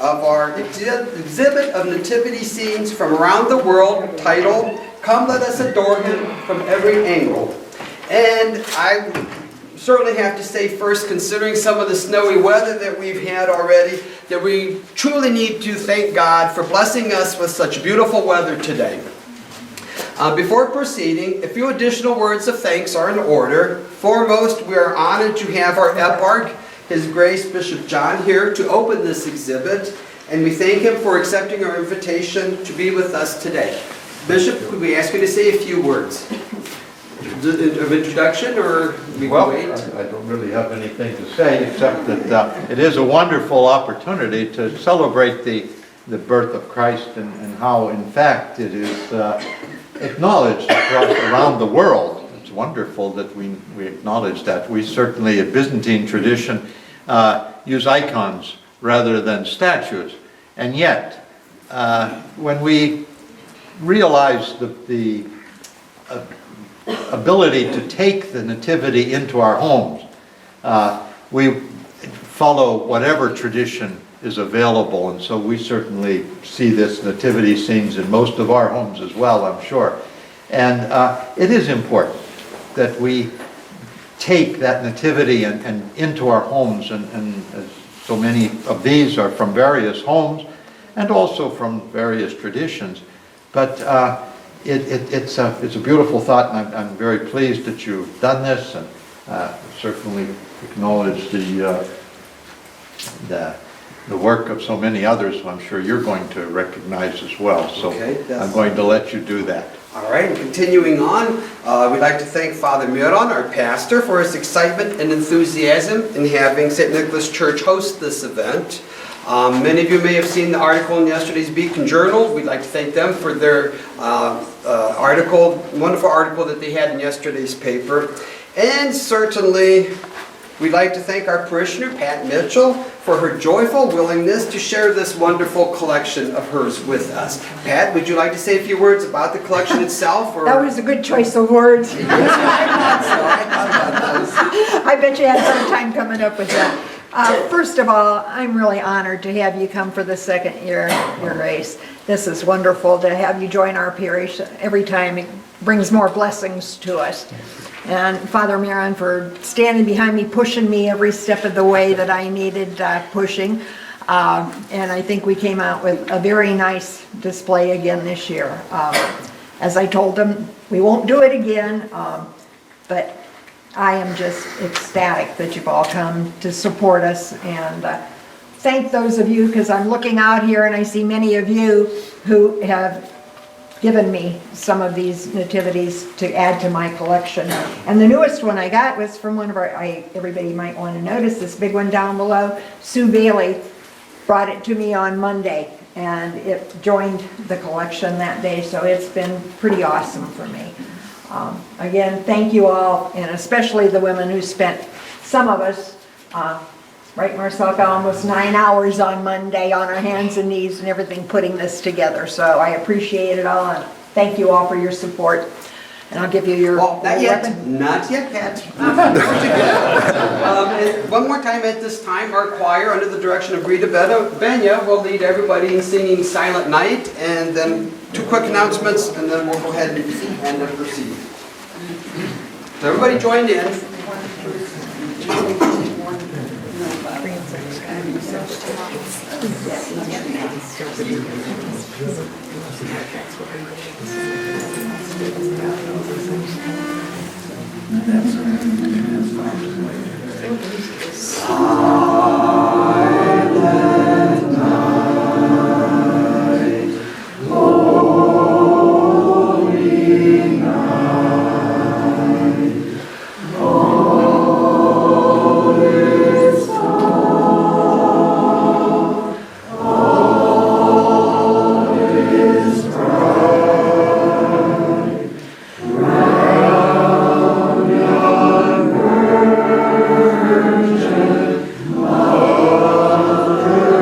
of our exhibit of nativity scenes from around the world titled, "Come Let Us Adore Him from Every Angle." And I certainly have to say first, considering some of the snowy weather that we've had already, that we truly need to thank God for blessing us with such beautiful weather today. Before proceeding, a few additional words of thanks are in order. Foremost, we are honored to have our eparch, His Grace Bishop John, here to open this exhibit, and we thank him for accepting our invitation to be with us today. Bishop, could we ask you to say a few words of introduction, or we can wait? I don't really have anything to say except that it is a wonderful opportunity to celebrate the birth of Christ and how, in fact, it is acknowledged around the world. It's wonderful that we acknowledge that. We certainly, a Byzantine tradition, use icons rather than statues. And yet, when we realize the ability to take the nativity into our homes, we follow whatever tradition is available, and so we certainly see this nativity scenes in most of our homes as well, I'm sure. And it is important that we take that nativity and into our homes, and so many of these are from various homes and also from various traditions. But it's a beautiful thought, and I'm very pleased that you've done this, and certainly acknowledge the work of so many others who I'm sure you're going to recognize as well. So okay, I'm going to let you do that. All right, and continuing on, we'd like to thank Father Miron, our pastor, for his excitement and enthusiasm in having St. Nicholas Church host this event. Many of you may have seen the article in yesterday's Beacon Journal. We'd like to thank them for their wonderful article that they had in yesterday's paper. And certainly, we'd like to thank our parishioner, Pat Mitchell, for her joyful willingness to share this wonderful collection of hers with us. Pat, would you like to say a few words about the collection itself? Or? That was a good choice of words. I bet you had some time coming up with that. First of all, I'm really honored to have you come for the second year, Your Grace. This is wonderful to have you join our parish every time. It brings more blessings to us. And Father Miron for standing behind me, pushing me every step of the way that I needed pushing. And I think we came out with a very nice display again this year. As I told them, we won't do it again, but I am just ecstatic that you've all come to support us, and thank those of you, because I'm looking out here and I see many of you who have given me some of these nativities to add to my collection. And the newest one I got was from one of our, everybody might want to notice this big one down below. Sue Bailey brought it to me on Monday, and it joined the collection that day, so it's been pretty awesome for me. Again, thank you all, and especially the women who spent, some of us, right, Marcelka, almost 9 hours on Monday on our hands and knees and everything putting this together. So I appreciate it all, and thank you all for your support. And I'll give you your not yet, Pat. One more time at this time, our choir, under the direction of Rita Benya, will lead everybody in singing Silent Night, and then 2 quick announcements, and then we'll go ahead and proceed. So everybody joined in. Silent night, holy night, all is calm, all is bright, round young virgin mother.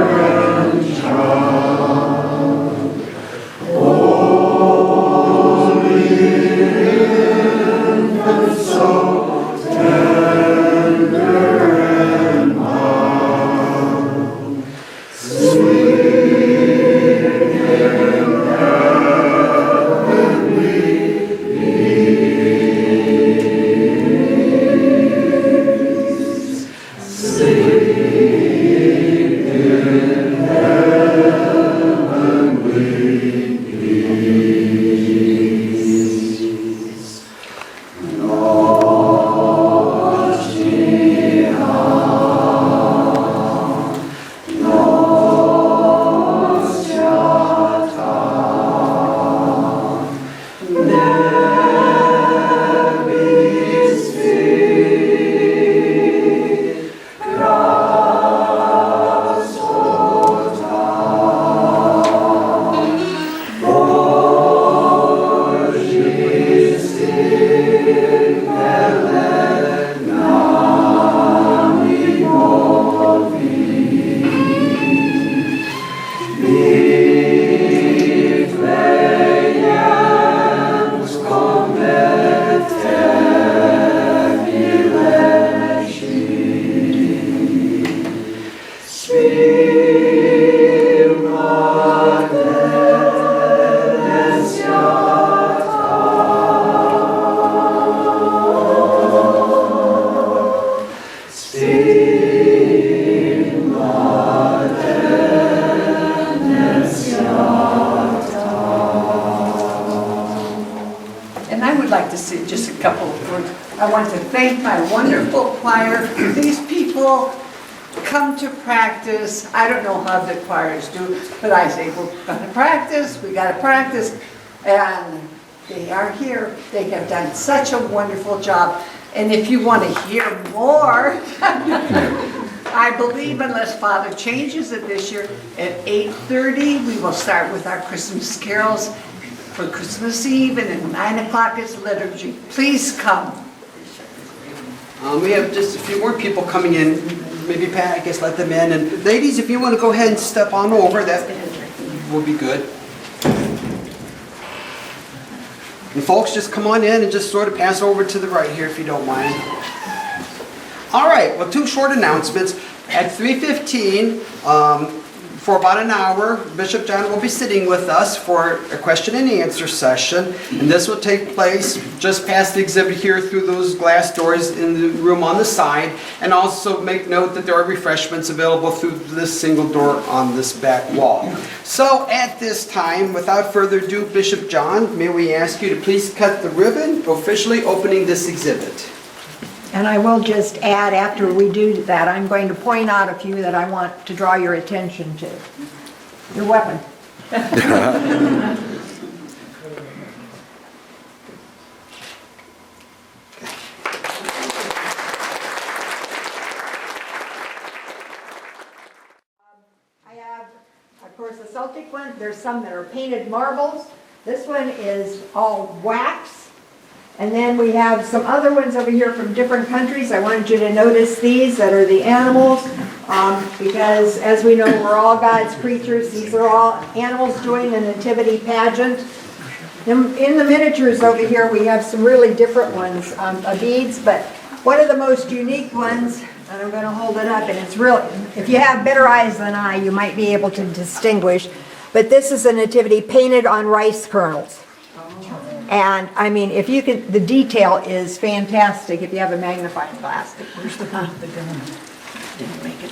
to say just a couple of words. I want to thank my wonderful choir. These people come to practice. I don't know how the choirs do, but I say, we're gonna practice, we gotta practice. And they are here. They have done such a wonderful job. And if you want to hear more, I believe unless Father changes it this year, at 8:30, we will start with our Christmas carols for Christmas Eve, and at 9 o'clock is liturgy. Please come. We have just a few more people coming in. Maybe Pat, I guess, let them in. And ladies, if you want to go ahead and step on over, that will be good. And folks, just come on in and just sort of pass over to the right here if you don't mind. All right, well, two short announcements. At 3:15, for about an hour, Bishop John will be sitting with us for a question and answer session. And this will take place just past the exhibit here through those glass doors in the room on the side. And also make note that there are refreshments available through this single door on this back wall. So at this time, without further ado, Bishop John, may we ask you to please cut the ribbon, officially opening this exhibit. And I will just add, after we do that, I'm going to point out a few that I want to draw your attention to. Your weapon. I have, of course, the Celtic one. There's some that are painted marbles. This one is all wax. And then we have some other ones over here from different countries. I wanted you to notice these that are the animals, because as we know, we're all God's creatures. These are all animals doing a nativity pageant. In the miniatures over here, we have some really different ones, beads, but one of the most unique ones, and I'm going to hold it up, and it's really, if you have better eyes than I, you might be able to distinguish, but this is a nativity painted on rice kernels. And I mean, if you can, the detail is fantastic if you have a magnifying glass. Where's the gun? Didn't make it.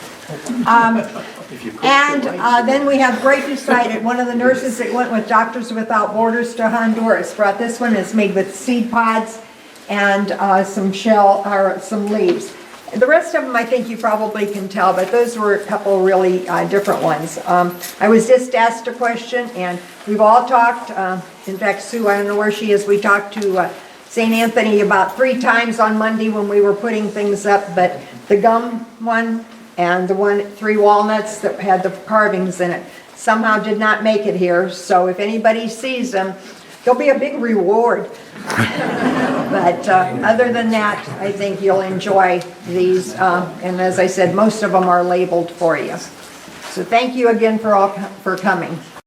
Then we have Great Decided. One of the nurses that went with Doctors Without Borders to Honduras brought this one. It's made with seed pods and some shell or some leaves. The rest of them I think you probably can tell, but those were a couple really different ones. I was just asked a question, and we've all talked. In fact, Sue, I don't know where she is, we talked to St. Anthony about 3 times on Monday when we were putting things up, but the gum one and the 3 walnuts that had the carvings in it somehow did not make it here. So if anybody sees them, there'll be a big reward. But other than that, I think you'll enjoy these. And as I said, most of them are labeled for you. So thank you again for coming.